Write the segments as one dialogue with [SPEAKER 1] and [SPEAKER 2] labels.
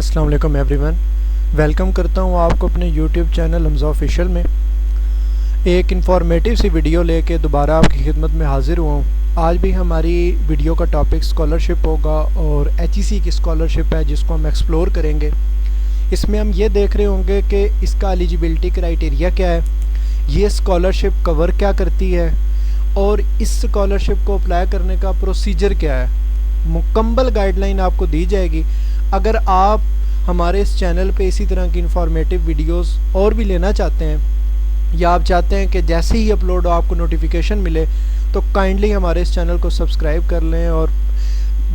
[SPEAKER 1] अस्सलाम वालेकुम everyone, welcome करता हूँ आपको अपने यूट्यूब चैनल हमज़ा ऑफिशियल में। एक इंफॉर्मेटिव सी वीडियो लेके दोबारा आपकी खिदमत में हाज़िर हुआ हूँ। आज भी हमारी वीडियो का टॉपिक स्कॉलरशिप होगा और एचईसी की स्कॉलरशिप है जिसको हम एक्सप्लोर करेंगे। इसमें हम ये देख रहे होंगे कि इसका एलिजिबिलिटी क्राइटेरिया क्या है, ये स्कॉलरशिप कवर क्या करती है और इस स्कॉलरशिप को अप्लाई करने का प्रोसीजर क्या है। मुकम्मल गाइडलाइन आपको दी जाएगी। अगर आप हमारे इस चैनल पे इसी तरह की इंफॉर्मेटिव वीडियोस और भी लेना चाहते हैं या आप चाहते हैं कि जैसे ही अपलोड हो आपको नोटिफिकेशन मिले, तो काइंडली हमारे इस चैनल को सब्सक्राइब कर लें और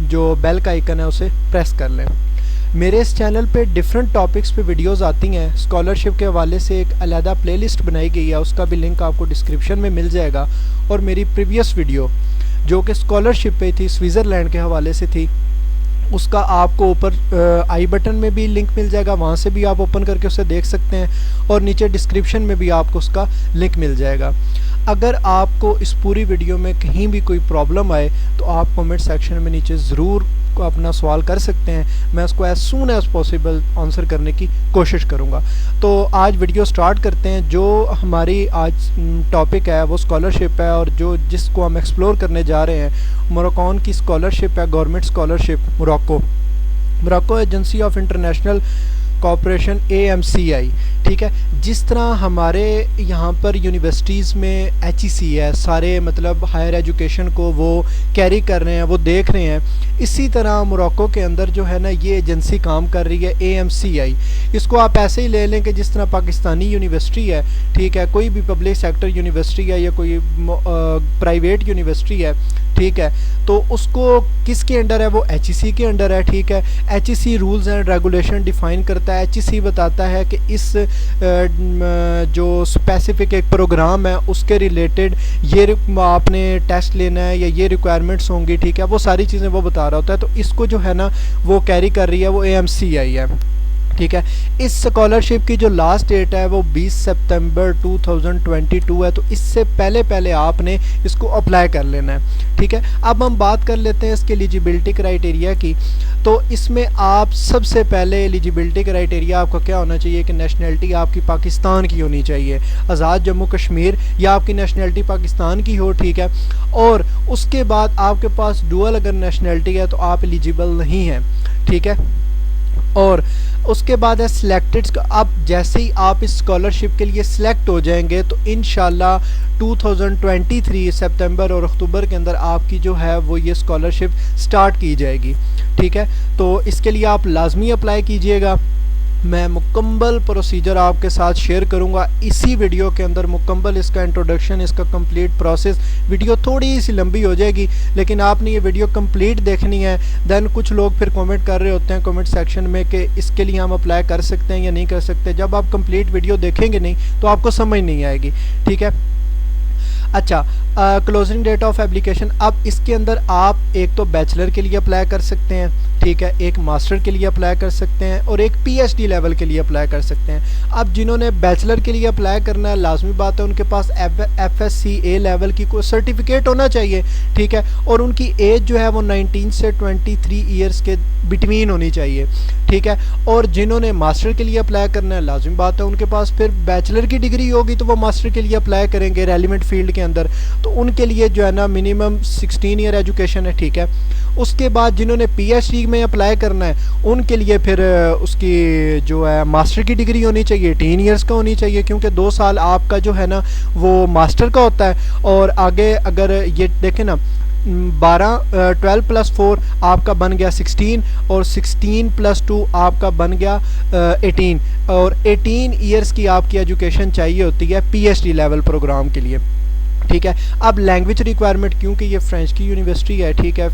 [SPEAKER 1] जो बेल का आइकन है उसे प्रेस कर लें। मेरे इस चैनल पे डिफरेंट टॉपिक्स पे वीडियोस आती हैं। स्कॉलरशिप के हवाले से एक अलहदा प्लेलिस्ट बनाई गई है, उसका भी लिंक आपको डिस्क्रिप्शन में मिल जाएगा। और मेरी प्रीवियस वीडियो जो कि स्कॉलरशिप पे थी, स्विट्ज़रलैंड के हवाले से थी, उसका आपको ऊपर आई बटन में भी लिंक मिल जाएगा, वहाँ से भी आप ओपन करके उसे देख सकते हैं और नीचे डिस्क्रिप्शन में भी आपको उसका लिंक मिल जाएगा। अगर आपको इस पूरी वीडियो में कहीं भी कोई प्रॉब्लम आए तो आप कमेंट सेक्शन में नीचे ज़रूर अपना सवाल कर सकते हैं, मैं उसको as soon as possible answer करने की कोशिश करूँगा। तो आज वीडियो स्टार्ट करते हैं। जो हमारी आज टॉपिक है वो स्कॉलरशिप है और जिसको हम एक्सप्लोर करने जा रहे हैं मोरक्कोन की स्कॉलरशिप है, government scholarship Morocco Agency of International Cooperation AMCI। ठीक है, जिस तरह हमारे यहाँ पर यूनिवर्सिटीज़ में HEC है, सारे मतलब हायर एजुकेशन को वो कैरी कर रहे हैं, वो देख रहे हैं, इसी तरह मोरक्को के अंदर जो है ना ये एजेंसी काम कर रही है AMCI। इसको आप ऐसे ही ले लें कि जिस तरह पाकिस्तानी यूनिवर्सिटी है, ठीक है, कोई भी पब्लिक सेक्टर यूनिवर्सिटी है या कोई प्राइवेट यूनिवर्सिटी है, ठीक है, तो उसको किसके अंडर है, वो HEC के अंडर है। ठीक है, HEC rules and regulation define करता है। HEC बताता है कि इस जो स्पेसिफिक एक प्रोग्राम है उसके रिलेटेड ये आपने टेस्ट लेना है या ये रिक्वायरमेंट्स होंगी, ठीक है, वो सारी चीज़ें वो बता रहा होता है। तो इसको जो है ना वो कैरी कर रही है वो AMCI है। ठीक है, इस स्कॉलरशिप की जो लास्ट डेट है वो 20 सितंबर 2022 है, तो इससे पहले आपने इसको अप्लाई कर लेना है। ठीक है, अब हम बात कर लेते हैं इसके एलिजिबिलिटी क्राइटेरिया की। तो इसमें आप सबसे पहले एलिजिबिलिटी क्राइटेरिया आपका क्या होना चाहिए कि नेशनैलिटी आपकी पाकिस्तान की होनी चाहिए, आज़ाद जम्मू कश्मीर या आपकी नेशनैलिटी पाकिस्तान की हो। ठीक है, और उसके बाद आपके पास डुअल अगर नेशनैलिटी है तो आप एलिजिबल नहीं हैं। ठीक है, और उसके बाद है सिलेक्टेड। अब जैसे ही आप इस स्कॉलरशिप के लिए सिलेक्ट हो जाएंगे तो इंशाल्लाह 2023 सितंबर और अक्टूबर के अंदर आपकी जो है वो ये स्कॉलरशिप स्टार्ट की जाएगी। ठीक है, तो इसके लिए आप लाजमी अप्लाई कीजिएगा। मैं मुकम्मल प्रोसीजर आपके साथ शेयर करूंगा इसी वीडियो के अंदर, मुकम्मल इसका इंट्रोडक्शन, इसका कंप्लीट प्रोसेस। वीडियो थोड़ी सी लंबी हो जाएगी लेकिन आपने ये वीडियो कंप्लीट देखनी है। देन कुछ लोग फिर कमेंट कर रहे होते हैं कमेंट सेक्शन में कि इसके लिए हम अप्लाई कर सकते हैं या नहीं कर सकते। जब आप कंप्लीट वीडियो देखेंगे नहीं तो आपको समझ नहीं आएगी। ठीक है, अच्छा, क्लोजिंग डेट ऑफ एप्लीकेशन। अब इसके अंदर आप एक तो बैचलर के लिए अप्लाई कर सकते हैं, ठीक है, एक मास्टर के लिए अप्लाई कर सकते हैं और एक PhD लेवल के लिए अप्लाई कर सकते हैं। अब जिन्होंने बैचलर के लिए अप्लाई करना है, लाजमी बात है उनके पास FSCA लेवल की कोई सर्टिफिकेट होना चाहिए। ठीक है, और उनकी एज जो है वो 19 से 23 ईयर्स के बिटवीन होनी चाहिए। ठीक है, और जिन्होंने मास्टर के लिए अप्लाई करना है, लाजमी बात है उनके पास फिर बैचलर की डिग्री होगी तो वो मास्टर के लिए अप्लाई करेंगे रेलिवेंट फील्ड के अंदर, तो उनके लिए जो है ना मिनिमम 16 ईयर एजुकेशन है। ठीक है, उसके बाद जिन्होंने PhD में अप्लाई करना है उनके लिए फिर उसकी जो है मास्टर की डिग्री होनी चाहिए, 18 ईयर्स का होनी चाहिए, क्योंकि 2 साल आपका जो है ना वो मास्टर का होता है। और आगे अगर ये देखें ना 12 + 4 आपका बन गया 16 और 16 + 2 आपका बन गया 18 और 18 ईयर्स की आपकी एजुकेशन चाहिए होती है PhD लेवल प्रोग्राम के लिए। ठीक है, अब लैंग्वेज रिक्वायरमेंट, क्योंकि ये फ्रेंच की यूनिवर्सिटी है, ठीक है,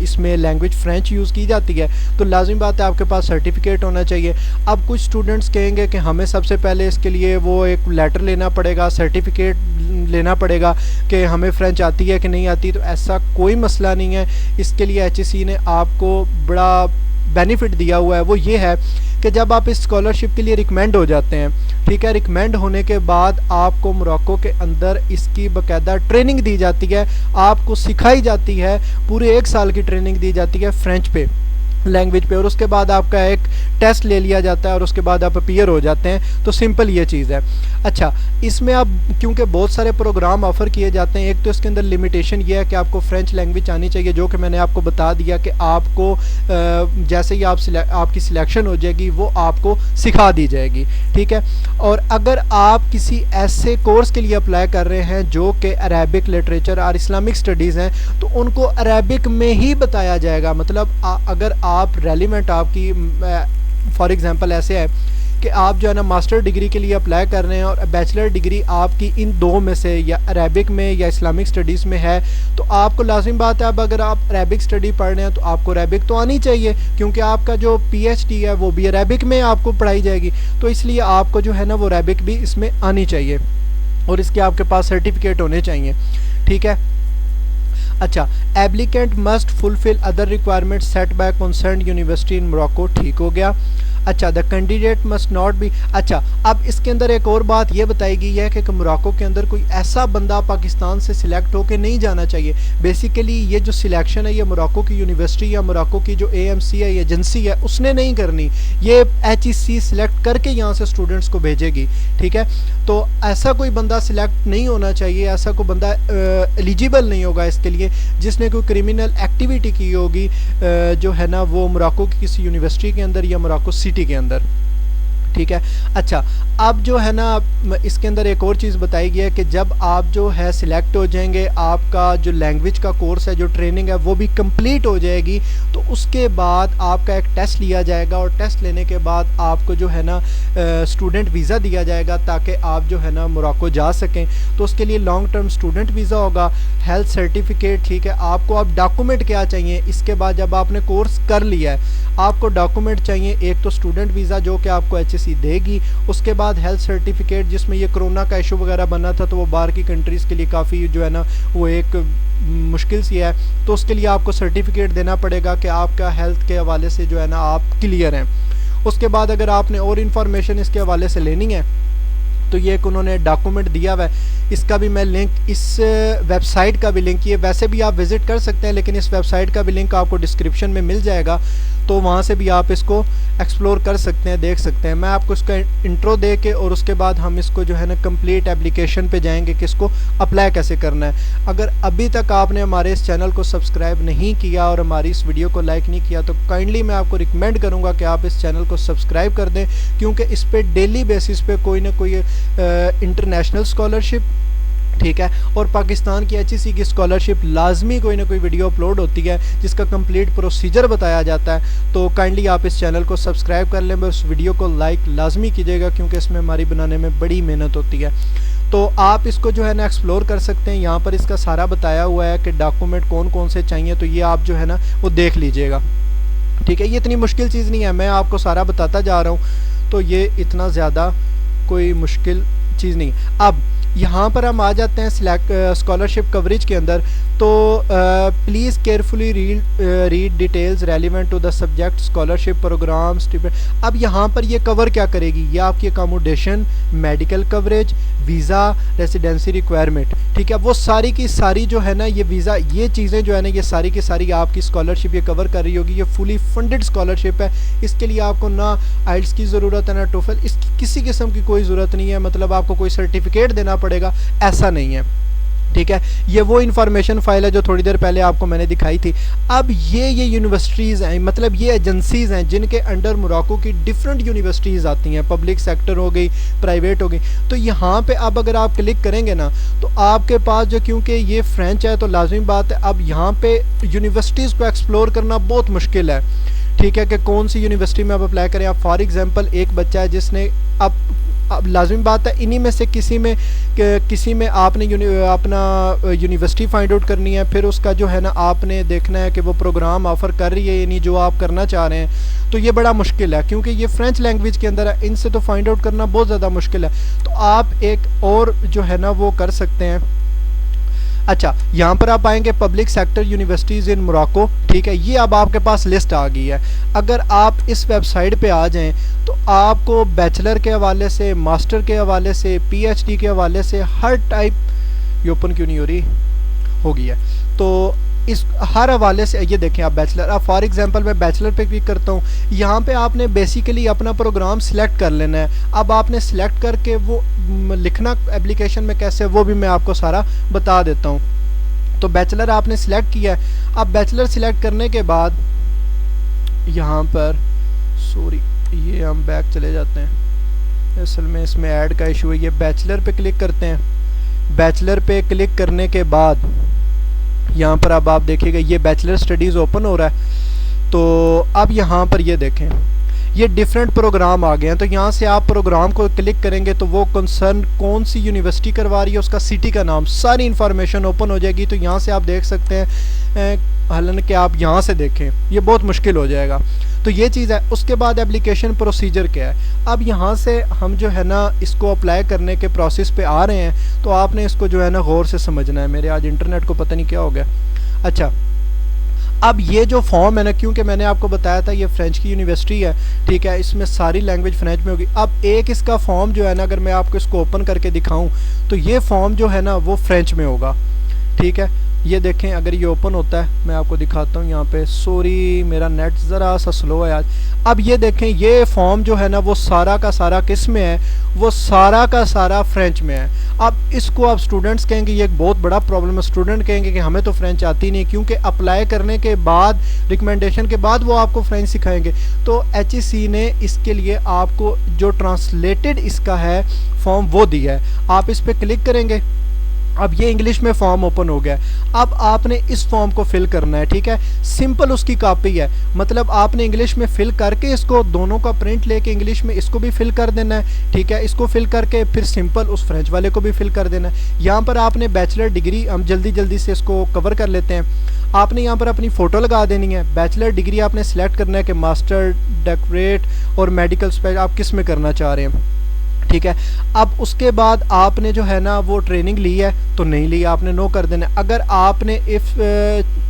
[SPEAKER 1] इसमें लैंग्वेज फ्रेंच यूज़ की जाती है, तो लाजिम बात है आपके पास सर्टिफिकेट होना चाहिए। अब कुछ स्टूडेंट्स कहेंगे कि हमें सबसे पहले इसके लिए वो एक लेटर लेना पड़ेगा, सर्टिफिकेट लेना पड़ेगा कि हमें फ़्रेंच आती है कि नहीं आती। तो ऐसा कोई मसला नहीं है। इसके लिए HEC ने आपको बड़ा बेनिफिट दिया हुआ है, वो ये है कि जब आप इस स्कॉलरशिप के लिए रिकमेंड हो जाते हैं, ठीक है, रिकमेंड होने के बाद आपको मोरक्को के अंदर इसकी बाकायदा ट्रेनिंग दी जाती है, आपको सिखाई जाती है, पूरे 1 साल की ट्रेनिंग दी जाती है फ्रेंच पे। लैंग्वेज पे, और उसके बाद आपका एक टेस्ट ले लिया जाता है और उसके बाद आप अपीयर हो जाते हैं। तो सिंपल ये चीज़ है। अच्छा, इसमें आप क्योंकि बहुत सारे प्रोग्राम ऑफ़र किए जाते हैं, एक तो इसके अंदर लिमिटेशन ये है कि आपको फ्रेंच लैंग्वेज आनी चाहिए, जो कि मैंने आपको बता दिया कि आपको जैसे ही आपकी सिलेक्शन हो जाएगी वो आपको सिखा दी जाएगी, ठीक है। और अगर आप किसी ऐसे कोर्स के लिए अप्लाई कर रहे हैं जो कि अरेबिक लिटरेचर और इस्लामिक स्टडीज़ हैं, तो उनको अरेबिक में ही बताया जाएगा। मतलब अगर आप रेलिवेंट आपकी फॉर एग्ज़ाम्पल ऐसे है कि आप जो है ना मास्टर डिग्री के लिए अप्लाई कर रहे हैं और बैचलर डिग्री आपकी इन दो में से या अरेबिक में या इस्लामिक स्टडीज़ में है, तो आपको लाजिम बात है, अब अगर आप अरेबिक स्टडी पढ़ रहे हैं तो आपको अरेबिक तो आनी चाहिए, क्योंकि आपका जो पीएचडी है वो भी अरेबिक में आपको पढ़ाई जाएगी। तो इसलिए आपको जो है ना वो अरेबिक भी इसमें आनी चाहिए और इसके आपके पास सर्टिफिकेट होने चाहिए, ठीक है। अच्छा, applicant must fulfil other requirement set by concern university in Morocco, ठीक हो गया। अच्छा, the candidate must not be. अच्छा, अब इसके अंदर एक और बात ये बताई गई है कि मोरक्को के अंदर कोई ऐसा बंदा पाकिस्तान से सिलेक्ट होकर नहीं जाना चाहिए। बेसिकली ये जो सिलेक्शन है ये मोरक्को की यूनिवर्सिटी या मोरक्को की जो AMC है, एजेंसी है, उसने नहीं करनी, ये HEC सिलेक्ट करके यहाँ से स्टूडेंट्स को भेजेगी, ठीक है। तो ऐसा कोई बंदा सिलेक्ट नहीं होना चाहिए, ऐसा कोई बंदा एलिजिबल नहीं होगा इसके लिए जिसने कोई क्रिमिनल एक्टिविटी की होगी जो है ना वो मोरक्को की किसी यूनिवर्सिटी के अंदर या मोरक्को सिटी के अंदर, ठीक है। अच्छा, अब जो है ना इसके अंदर एक और चीज़ बताई गई है कि जब आप जो है सिलेक्ट हो जाएंगे, आपका जो लैंग्वेज का कोर्स है, जो ट्रेनिंग है वो भी कंप्लीट हो जाएगी, तो उसके बाद आपका एक टेस्ट लिया जाएगा और टेस्ट लेने के बाद आपको जो है ना स्टूडेंट वीज़ा दिया जाएगा ताकि आप जो है ना मोरक्को जा सकें। तो उसके लिए लॉन्ग टर्म स्टूडेंट वीज़ा होगा, हेल्थ सर्टिफिकेट, ठीक है। आपको अब डॉक्यूमेंट क्या चाहिए इसके बाद जब आपने कोर्स कर लिया है, आपको डॉक्यूमेंट चाहिए, एक तो स्टूडेंट वीज़ा जो कि आपको HEC देगी, उसके बाद हेल्थ सर्टिफिकेट, जिसमें ये कोरोना का इशू वगैरह बना था तो वो बाहर की कंट्रीज़ के लिए काफ़ी जो है ना वो एक मुश्किल सी है, तो उसके लिए आपको सर्टिफिकेट देना पड़ेगा कि आपका हेल्थ के हवाले से जो है ना आप क्लियर हैं। उसके बाद अगर आपने और इन्फॉर्मेशन इसके हवाले से लेनी है तो ये एक उन्होंने डॉक्यूमेंट दिया हुआ है, इसका भी मैं लिंक, इस वेबसाइट का भी लिंक, ये वैसे भी आप विज़िट कर सकते हैं लेकिन इस वेबसाइट का भी लिंक आपको डिस्क्रिप्शन में मिल जाएगा, तो वहाँ से भी आप इसको एक्सप्लोर कर सकते हैं, देख सकते हैं। मैं आपको इसका इंट्रो दे के और उसके बाद हम इसको जो है ना कंप्लीट एप्लीकेशन पे जाएंगे कि इसको अप्लाई कैसे करना है। अगर अभी तक आपने हमारे इस चैनल को सब्सक्राइब नहीं किया और हमारी इस वीडियो को लाइक नहीं किया तो काइंडली मैं आपको रिकमेंड करूँगा कि आप इस चैनल को सब्सक्राइब कर दें, क्योंकि इस पर डेली बेसिस पे कोई ना कोई इंटरनेशनल स्कॉलरशिप, ठीक है, और पाकिस्तान की HEC की स्कॉलरशिप लाजमी कोई ना कोई वीडियो अपलोड होती है जिसका कंप्लीट प्रोसीजर बताया जाता है। तो काइंडली आप इस चैनल को सब्सक्राइब कर लें, बस वीडियो को लाइक लाजमी कीजिएगा क्योंकि इसमें हमारी बनाने में बड़ी मेहनत होती है। तो आप इसको जो है ना एक्सप्लोर कर सकते हैं, यहाँ पर इसका सारा बताया हुआ है कि डॉक्यूमेंट कौन कौन से चाहिए, तो ये आप जो है ना वो देख लीजिएगा, ठीक है। ये इतनी मुश्किल चीज़ नहीं है, मैं आपको सारा बताता जा रहा हूँ, तो ये इतना ज़्यादा कोई मुश्किल चीज़ नहीं। अब यहाँ पर हम आ जाते हैं स्कॉलरशिप कवरेज के अंदर, तो please carefully read details relevant to the subject scholarship programme stipend. अब यहाँ पर ये कवर क्या करेगी, ये आपकी accommodation, medical coverage, visa, residency requirement, ठीक है, वो सारी की सारी जो है ना ये वीज़ा, ये चीज़ें जो है ना ये सारी की सारी आपकी स्कॉलरशिप ये कवर कर रही होगी। ये फुली फंडेड स्कॉलरशिप है, इसके लिए आपको ना IELTS की ज़रूरत है ना TOEFL, इसकी किसी किस्म की कोई ज़रूरत नहीं है, मतलब आपको कोई सर्टिफिकेट देना पड़ेगा ऐसा नहीं है, ठीक है। ये वो इन्फॉर्मेशन फाइल है जो थोड़ी देर पहले आपको मैंने दिखाई थी। अब ये यूनिवर्सिटीज़ हैं, मतलब ये एजेंसीज़ हैं जिनके अंडर मोरक्को की डिफरेंट यूनिवर्सिटीज़ आती हैं, पब्लिक सेक्टर हो गई, प्राइवेट हो गई। तो यहाँ पे अब अगर आप क्लिक करेंगे ना तो आपके पास जो, क्योंकि ये फ्रेंच है तो लाजमी बात है अब यहाँ पे यूनिवर्सिटीज़ को एक्सप्लोर करना बहुत मुश्किल है, ठीक है, कि कौन सी यूनिवर्सिटी में आप अप्लाई करें। आप फॉर एग्जांपल एक बच्चा है जिसने अब लाजमी बात है इन्हीं में से किसी में आपने अपना यूनिवर्सिटी फाइंड आउट करनी है, फिर उसका जो है ना आपने देखना है कि वो प्रोग्राम ऑफ़र कर रही है यानी जो आप करना चाह रहे हैं। तो ये बड़ा मुश्किल है क्योंकि ये फ्रेंच लैंग्वेज के अंदर है, इनसे तो फाइंड आउट करना बहुत ज़्यादा मुश्किल है। तो आप एक और जो है ना वो कर सकते हैं। अच्छा, यहाँ पर आप आएंगे पब्लिक सेक्टर यूनिवर्सिटीज़ इन मोरक्को, ठीक है, ये अब आपके पास लिस्ट आ गई है। अगर आप इस वेबसाइट पे आ जाएं तो आपको बैचलर के हवाले से, मास्टर के हवाले से, PhD के हवाले से हर टाइप, ये ओपन क्यों नहीं हो रही, हो गई है, तो इस हर हवाले से ये देखें आप बैचलर, अब फॉर एग्जांपल मैं बैचलर पे क्लिक करता हूँ, यहाँ पे आपने बेसिकली अपना प्रोग्राम सिलेक्ट कर लेना है। अब आपने सिलेक्ट करके वो लिखना एप्लीकेशन में कैसे, वो भी मैं आपको सारा बता देता हूँ। तो बैचलर आपने सिलेक्ट किया है। अब बैचलर सिलेक्ट करने के बाद यहाँ पर सॉरी ये हम बैक चले जाते हैं, असल में इसमें ऐड का इशू है। ये बैचलर पे क्लिक करते हैं। बैचलर पे क्लिक करने के बाद यहाँ पर अब आप देखिएगा ये बैचलर स्टडीज़ ओपन हो रहा है। तो अब यहाँ पर ये देखें ये डिफरेंट प्रोग्राम आ गए हैं। तो यहाँ से आप प्रोग्राम को क्लिक करेंगे तो वो कंसर्न कौन सी यूनिवर्सिटी करवा रही है, उसका सिटी का नाम, सारी इन्फॉर्मेशन ओपन हो जाएगी। तो यहाँ से आप देख सकते हैं, हालांकि आप यहाँ से देखें ये बहुत मुश्किल हो जाएगा। तो ये चीज़ है। उसके बाद एप्लीकेशन प्रोसीजर क्या है। अब यहाँ से हम जो है ना इसको अप्लाई करने के प्रोसेस पे आ रहे हैं। तो आपने इसको जो है ना गौर से समझना है। मेरे आज इंटरनेट को पता नहीं क्या हो गया। अच्छा, अब ये जो फॉर्म है ना, क्योंकि मैंने आपको बताया था ये फ्रेंच की यूनिवर्सिटी है, ठीक है, इसमें सारी लैंग्वेज फ्रेंच में होगी। अब एक इसका फॉर्म जो है ना, अगर मैं आपको इसको ओपन करके दिखाऊं तो ये फॉर्म जो है ना वो फ्रेंच में होगा, ठीक है। ये देखें, अगर ये ओपन होता है मैं आपको दिखाता हूँ यहाँ पे। सॉरी मेरा नेट ज़रा सा स्लो है आज। अब ये देखें ये फॉर्म जो है ना वो सारा का सारा किस में है, वो सारा का सारा फ्रेंच में है। अब इसको आप स्टूडेंट्स कहेंगे ये एक बहुत बड़ा प्रॉब्लम है। स्टूडेंट कहेंगे कि हमें तो फ्रेंच आती नहीं, क्योंकि अप्लाई करने के बाद रिकमेंडेशन के बाद वो आपको फ्रेंच सिखाएंगे। तो HEC ने इसके लिए आपको जो ट्रांसलेटेड इसका है फॉर्म वो दिया है। आप इस पर क्लिक करेंगे। अब ये इंग्लिश में फॉर्म ओपन हो गया। अब आपने इस फॉर्म को फिल करना है, ठीक है। सिंपल उसकी कॉपी है, मतलब आपने इंग्लिश में फिल करके इसको दोनों का प्रिंट लेके इंग्लिश में इसको भी फिल कर देना है, ठीक है। इसको फिल करके फिर सिंपल उस फ्रेंच वाले को भी फिल कर देना है। यहाँ पर आपने बैचलर डिग्री, हम जल्दी जल्दी से इसको कवर कर लेते हैं। आपने यहाँ पर अपनी फ़ोटो लगा देनी है। बैचलर डिग्री आपने सिलेक्ट करना है कि मास्टर, डॉक्टरेट और मेडिकल स्पेशल आप किस में करना चाह रहे हैं, ठीक है। अब उसके बाद आपने जो है ना वो ट्रेनिंग ली है तो नहीं ली, आपने नो कर देना है।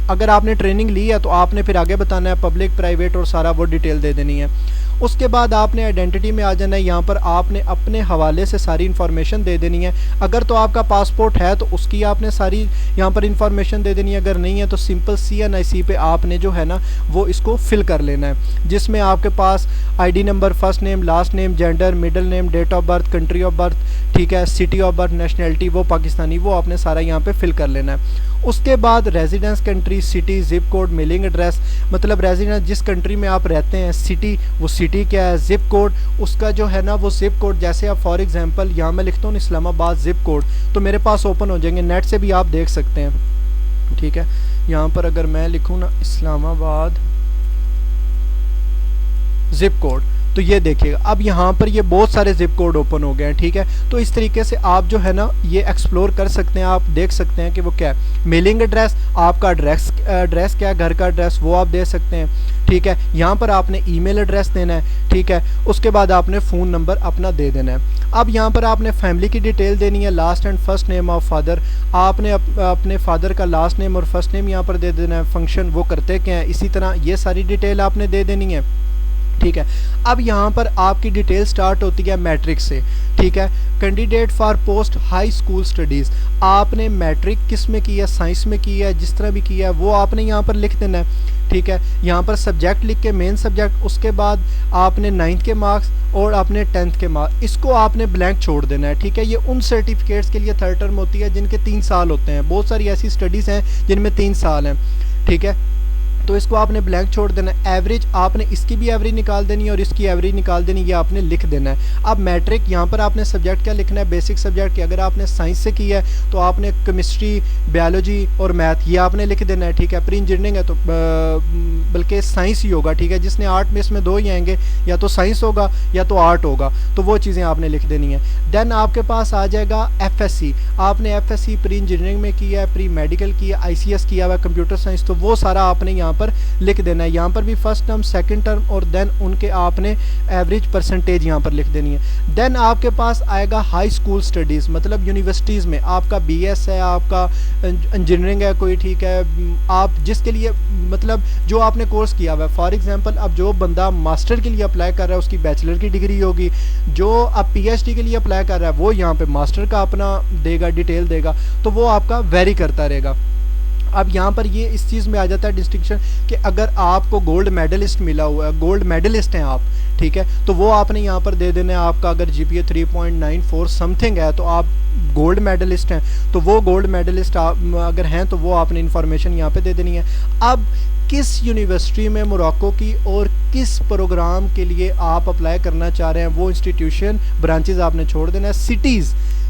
[SPEAKER 1] अगर आपने ट्रेनिंग ली है तो आपने फिर आगे बताना है, पब्लिक, प्राइवेट और सारा वो डिटेल दे देनी है। उसके बाद आपने आइडेंटिटी में आ जाना है। यहाँ पर आपने अपने हवाले से सारी इन्फॉर्मेशन दे देनी है। अगर तो आपका पासपोर्ट है तो उसकी आपने सारी यहाँ पर इन्फॉर्मेशन दे देनी है। अगर नहीं है तो सिंपल CNIC पे आपने जो है ना वो इसको फिल कर लेना है, जिसमें आपके पास ID number, first name, last name, gender, middle name, date of birth, country of birth, ठीक है, सिटी ऑफ बर्थ, नेशनैलिटी वो पाकिस्तानी, वो आपने सारा यहाँ पे फिल कर लेना है। उसके बाद residence country, city, zip code, mailing address, मतलब रेजिडेंस जिस कंट्री में आप रहते हैं, सिटी वो सिटी क्या है, जिप कोड उसका जो है ना वो जिप कोड, जैसे आप फॉर एग्जांपल यहाँ मैं लिखता हूँ इस्लामाबाद जिप कोड तो मेरे पास ओपन हो जाएंगे, नेट से भी आप देख सकते हैं, ठीक है। यहाँ पर अगर मैं लिखूँ ना इस्लामाबाद जिप कोड तो ये देखिएगा अब यहाँ पर ये बहुत सारे जिप कोड ओपन हो गए हैं, ठीक है। तो इस तरीके से आप जो है ना ये एक्सप्लोर कर सकते हैं। आप देख सकते हैं कि वो क्या है। मेलिंग एड्रेस, आपका एड्रेस क्या है, घर का एड्रेस वो आप दे सकते हैं, ठीक है। यहाँ पर आपने ईमेल एड्रेस देना है, ठीक है। उसके बाद आपने फ़ोन नंबर अपना दे देना है। अब यहाँ पर आपने फैमिली की डिटेल देनी है, last and first name of father, आपने अपने फादर का लास्ट नेम और फर्स्ट नेम यहाँ पर दे देना है। फंक्शन वो करते क्या है, इसी तरह ये सारी डिटेल आपने दे देनी है, ठीक है। अब यहाँ पर आपकी डिटेल स्टार्ट होती है मैट्रिक से, ठीक है। Candidate for post high school studies, आपने मैट्रिक किस में की है, साइंस में की है, जिस तरह भी किया है वो आपने यहाँ पर लिख देना है, ठीक है। यहाँ पर सब्जेक्ट लिख के मेन सब्जेक्ट, उसके बाद आपने 9th के मार्क्स और आपने 10th के मार्क्स, इसको आपने ब्लैंक छोड़ देना है, ठीक है। ये उन सर्टिफिकेट्स के लिए थर्ड टर्म होती है जिनके 3 साल होते हैं। बहुत सारी ऐसी स्टडीज़ हैं जिनमें 3 साल हैं, ठीक है। तो इसको आपने ब्लैंक छोड़ देना है। एवरेज आपने इसकी भी एवरेज निकाल देनी है और इसकी एवरेज निकाल देनी है, ये आपने लिख देना है। अब मैट्रिक यहाँ पर आपने सब्जेक्ट क्या लिखना है, बेसिक सब्जेक्ट की, अगर आपने साइंस से की है तो आपने केमिस्ट्री, बायोलॉजी और मैथ ये आपने लिख देना है, ठीक है। प्री इंजीनियरिंग है तो बल्कि साइंस ही होगा, ठीक है। जिसने आर्ट में इसमें 2 ही आएंगे, या तो साइंस होगा या तो आर्ट होगा, तो वो चीज़ें आपने लिख देनी है। देन आपके पास आ जाएगा FSC, आपने FSC प्री इंजीनियरिंग में किया है, प्री मेडिकल किया, ICS किया हुआ, कंप्यूटर साइंस, तो वो सारा आपने यहाँ पर लिख देना है। यहाँ पर भी फर्स्ट टर्म, सेकंड टर्म और देन उनके आपने एवरेज परसेंटेज यहाँ पर लिख देनी है। देन आपके पास आएगा हाई स्कूल स्टडीज़, मतलब यूनिवर्सिटीज़ में आपका BS है, आपका इंजीनियरिंग है कोई, ठीक है, आप जिसके लिए मतलब जो आपने कोर्स किया हुआ है। फॉर एग्जांपल अब जो बंदा मास्टर के लिए अप्लाई कर रहा है उसकी बैचलर की डिग्री होगी, जो अब PhD के लिए अप्लाई कर रहा है वो यहाँ पे मास्टर का अपना देगा, डिटेल देगा, तो वो आपका वेरी करता रहेगा। अब यहाँ पर ये इस चीज़ में आ जाता है डिस्टिंक्शन कि अगर आपको गोल्ड मेडलिस्ट मिला हुआ है, गोल्ड मेडलिस्ट हैं आप, ठीक है, तो वो आपने यहाँ पर दे देना है। आपका अगर जीपीए 3.94 समथिंग है तो आप गोल्ड मेडलिस्ट हैं, तो वो गोल्ड मेडलिस्ट आप अगर हैं तो वो आपने इन्फॉर्मेशन यहाँ पे दे देनी है। अब किस यूनिवर्सिटी में मोरक्को की और किस प्रोग्राम के लिए आप अप्लाई करना चाह रहे हैं वो इंस्टीट्यूशन ब्रांचेस आपने छोड़ देना है।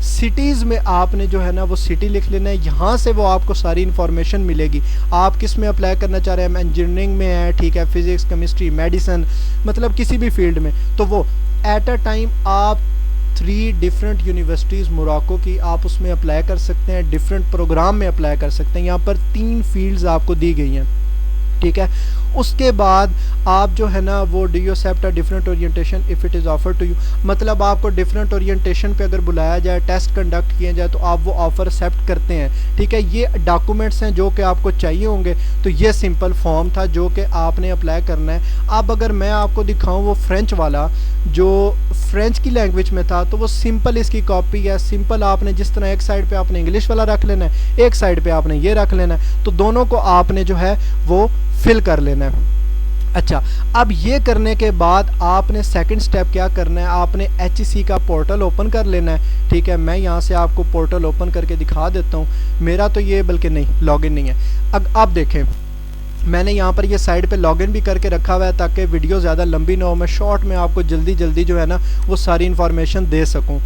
[SPEAKER 1] सिटीज़ में आपने जो है ना वो सिटी लिख लेना है, यहाँ से वो आपको सारी इन्फॉर्मेशन मिलेगी। आप किस में अप्लाई करना चाह रहे हैं, इंजीनियरिंग में है, ठीक है, फिजिक्स, केमिस्ट्री, मेडिसिन, मतलब किसी भी फील्ड में, तो वो एट अ टाइम आप 3 डिफरेंट यूनिवर्सिटीज़ मोरक्को की आप उसमें अप्लाई कर सकते हैं, डिफरेंट प्रोग्राम में अप्लाई कर सकते हैं। यहाँ पर 3 फील्ड्स आपको दी गई हैं, ठीक है। उसके बाद आप जो है ना वो do you accept a different orientation if it is offer to you, मतलब आपको डिफरेंट ओरिएंटेशन पे अगर बुलाया जाए, टेस्ट कंडक्ट किए जाए तो आप वो ऑफ़र एक्सेप्ट करते हैं, ठीक है। ये डॉक्यूमेंट्स हैं जो कि आपको चाहिए होंगे। तो ये सिंपल फॉर्म था जो कि आपने अप्लाई करना है। अब अगर मैं आपको दिखाऊँ वो फ्रेंच वाला जो फ्रेंच की लैंग्वेज में था, तो वो सिंपल इसकी कॉपी है। सिंपल आपने जिस तरह एक साइड पे आपने इंग्लिश वाला रख लेना है, एक साइड पे आपने ये रख लेना है, तो दोनों को आपने जो है वो फिल कर लेना है। अच्छा, अब ये करने के बाद आपने सेकंड स्टेप क्या करना है, आपने HEC का पोर्टल ओपन कर लेना है, ठीक है। मैं यहाँ से आपको पोर्टल ओपन करके दिखा देता हूँ। मेरा तो ये बल्कि नहीं, लॉगिन नहीं है। अब देखें, मैंने यहाँ पर ये साइड पे लॉगिन भी करके रखा हुआ है ताकि वीडियो ज़्यादा लंबी ना हो, मैं शॉर्ट में आपको जल्दी जो है ना वो सारी इन्फॉर्मेशन दे सकूँ।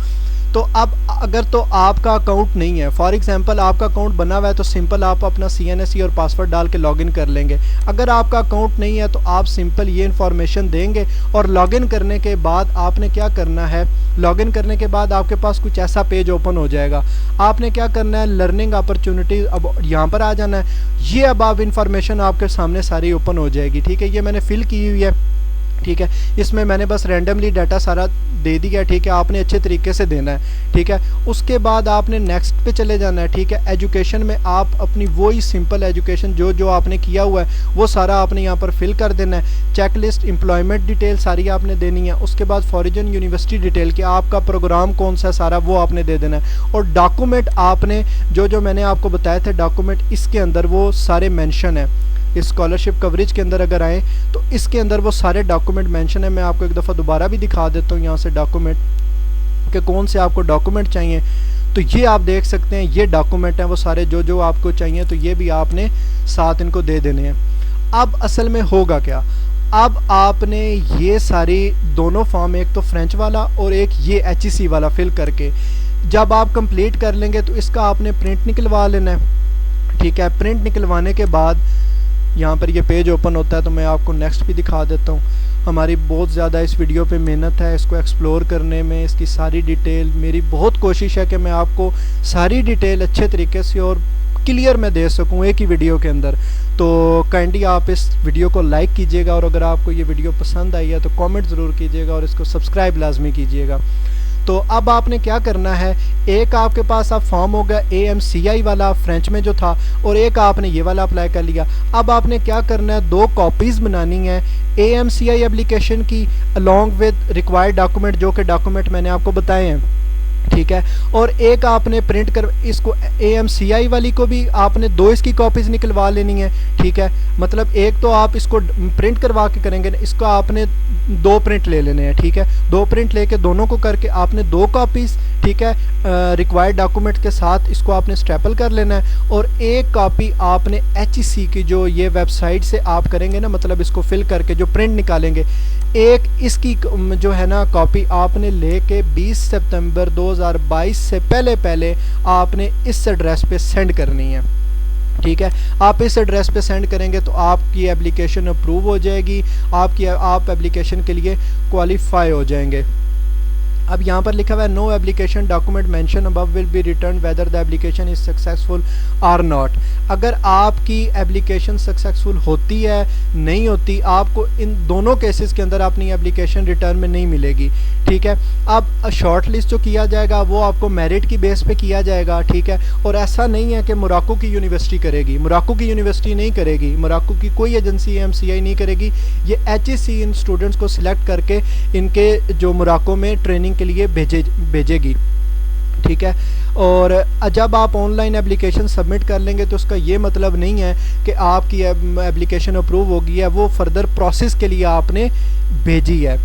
[SPEAKER 1] तो अब अगर तो आपका अकाउंट नहीं है, फॉर एग्जांपल आपका अकाउंट बना हुआ है तो सिंपल आप अपना CNSE और पासवर्ड डाल के लॉगिन कर लेंगे। अगर आपका अकाउंट नहीं है तो आप सिंपल ये इन्फॉर्मेशन देंगे और लॉगिन करने के बाद आपने क्या करना है, लॉगिन करने के बाद आपके पास कुछ ऐसा पेज ओपन हो जाएगा। आपने क्या करना है, लर्निंग अपॉर्चुनिटीज, अब यहाँ पर आ जाना है। ये अब आप इन्फॉर्मेशन आपके सामने सारी ओपन हो जाएगी, ठीक है। ये मैंने फिल की हुई है, ठीक है। इसमें मैंने बस रैंडमली डाटा सारा दे दिया, ठीक है। आपने अच्छे तरीके से देना है, ठीक है। उसके बाद आपने नेक्स्ट पे चले जाना है, ठीक है। एजुकेशन में आप अपनी वही सिंपल एजुकेशन जो आपने किया हुआ है वो सारा आपने यहाँ पर फिल कर देना है। चेकलिस्ट, एम्प्लॉयमेंट डिटेल सारी आपने देनी है। उसके बाद फॉरेन यूनिवर्सिटी डिटेल कि आपका प्रोग्राम कौन सा सारा वो आपने दे देना है। और डॉक्यूमेंट आपने जो मैंने आपको बताए थे डॉक्यूमेंट, इसके अंदर वो सारे मेंशन है। इस स्कॉलरशिप कवरेज के अंदर अगर आए तो इसके अंदर वो सारे डॉक्यूमेंट मेंशन है। मैं आपको एक दफ़ा दोबारा भी दिखा देता हूँ यहाँ से डॉक्यूमेंट कि कौन से आपको डॉक्यूमेंट चाहिए। तो ये आप देख सकते हैं, ये डॉक्यूमेंट हैं वो सारे जो आपको चाहिए, तो ये भी आपने साथ इनको दे देने हैं। अब असल में होगा क्या, अब आपने ये सारी दोनों फॉर्म, एक तो फ्रेंच वाला और एक ये HEC वाला फिल करके जब आप कंप्लीट कर लेंगे तो इसका आपने प्रिंट निकलवा लेना है, ठीक है। प्रिंट निकलवाने के बाद यहाँ पर ये पेज ओपन होता है, तो मैं आपको नेक्स्ट भी दिखा देता हूँ। हमारी बहुत ज़्यादा इस वीडियो पे मेहनत है, इसको एक्सप्लोर करने में, इसकी सारी डिटेल, मेरी बहुत कोशिश है कि मैं आपको सारी डिटेल अच्छे तरीके से और क्लियर मैं दे सकूँ एक ही वीडियो के अंदर। तो काइंडली आप इस वीडियो को लाइक कीजिएगा और अगर आपको ये वीडियो पसंद आई है तो कमेंट ज़रूर कीजिएगा और इसको सब्सक्राइब लाजमी कीजिएगा। तो अब आपने क्या करना है, एक आपके पास अब फॉर्म होगा AMCI वाला फ्रेंच में जो था, और एक आपने ये वाला अप्लाई कर लिया। अब आपने क्या करना है, 2 कॉपीज़ बनानी है AMCI एप्लीकेशन की अलॉन्ग विद रिक्वायर्ड डॉक्यूमेंट, जो कि डॉक्यूमेंट मैंने आपको बताए हैं, ठीक है। और एक आपने प्रिंट कर, इसको AMCI वाली को भी आपने 2 इसकी कॉपीज़ निकलवा लेनी है, ठीक है। मतलब एक तो आप इसको प्रिंट करवा के करेंगे, इसको आपने 2 प्रिंट ले लेने हैं, ठीक है। 2 प्रिंट लेके दोनों को करके आपने 2 कॉपीज़, ठीक है, रिक्वायर्ड डॉक्यूमेंट के साथ इसको आपने स्टेपल कर लेना है। और एक कॉपी आपने HEC की जो ये वेबसाइट से आप करेंगे ना, मतलब इसको फिल करके जो प्रिंट निकालेंगे, एक इसकी जो है ना कॉपी आपने लेके 20 सितंबर 2022 से पहले आपने इस एड्रेस पे सेंड करनी है, ठीक है। आप इस एड्रेस पे सेंड करेंगे तो आपकी एप्लीकेशन अप्रूव हो जाएगी, आप एप्लीकेशन के लिए क्वालिफाई हो जाएंगे। अब यहाँ पर लिखा हुआ है no application document mention above will be return whether the application is successful or not. अगर आपकी एप्लीकेशन सक्सेसफुल होती है नहीं होती, आपको इन दोनों केसेस के अंदर अपनी एप्लीकेशन रिटर्न में नहीं मिलेगी, ठीक है। अब शॉर्ट लिस्ट जो किया जाएगा वो आपको मेरिट की बेस पे किया जाएगा, ठीक है। और ऐसा नहीं है कि मोरक्को की यूनिवर्सिटी करेगी, मोरक्को की यूनिवर्सिटी नहीं करेगी, मोरक्को की कोई एजेंसी AMCI नहीं करेगी। ये HEC इन स्टूडेंट्स को सिलेक्ट करके इनके जो मोरक्को में ट्रेनिंग के लिए भेजेगी, ठीक है। और जब आप ऑनलाइन एप्लीकेशन सबमिट कर लेंगे तो उसका ये मतलब नहीं है कि आपकी एप्लीकेशन अप्रूव होगी है, वो फर्दर प्रोसेस के लिए आपने भेजी है।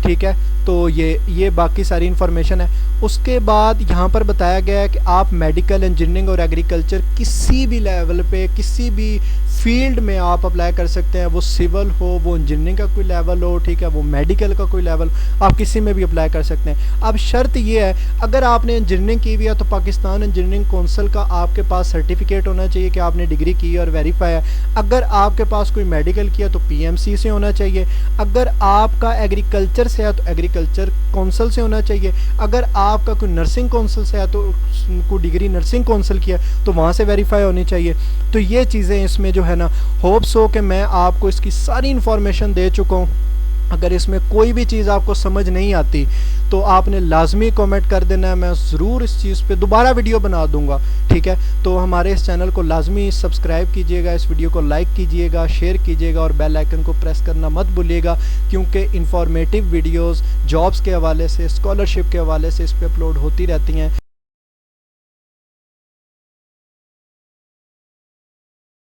[SPEAKER 1] ठीक है, तो ये बाकी सारी इन्फॉर्मेशन है। उसके बाद यहाँ पर बताया गया है कि आप मेडिकल, इंजीनियरिंग और एग्रीकल्चर किसी भी लेवल पे, किसी भी फील्ड में आप अप्लाई कर सकते हैं। वो सिविल हो, वो इंजीनियरिंग का कोई लेवल हो, ठीक है, वो मेडिकल का कोई लेवल, आप किसी में भी अप्लाई कर सकते हैं। अब शर्त ये है, अगर आपने इंजीनियरिंग की हुई है तो पाकिस्तान इंजीनियरिंग काउंसिल का आपके पास सर्टिफिकेट होना चाहिए कि आपने डिग्री की है और वेरीफाई है। अगर आपके पास कोई मेडिकल किया तो PMC से होना चाहिए। अगर आपका एग्रीकल्चर से है तो एग्रीकल्चर काउंसिल से होना चाहिए। अगर आपका कोई नर्सिंग काउंसिल से है तो कोई डिग्री नर्सिंग काउंसिल की है तो वहाँ से वेरीफाई होनी चाहिए। तो ये चीज़ें इसमें जो है ना, होप्स हो कि मैं आपको इसकी सारी इन्फॉर्मेशन दे चुका हूँ। अगर इसमें कोई भी चीज़ आपको समझ नहीं आती तो आपने लाजमी कमेंट कर देना है, मैं ज़रूर इस चीज़ पे दोबारा वीडियो बना दूंगा। ठीक है, तो हमारे इस चैनल को लाजमी सब्सक्राइब कीजिएगा, इस वीडियो को लाइक कीजिएगा, शेयर कीजिएगा और बेल आइकन को प्रेस करना मत भूलिएगा, क्योंकि इंफॉर्मेटिव वीडियोस जॉब्स के हवाले से, स्कॉलरशिप के हवाले से इस पर अपलोड होती रहती हैं।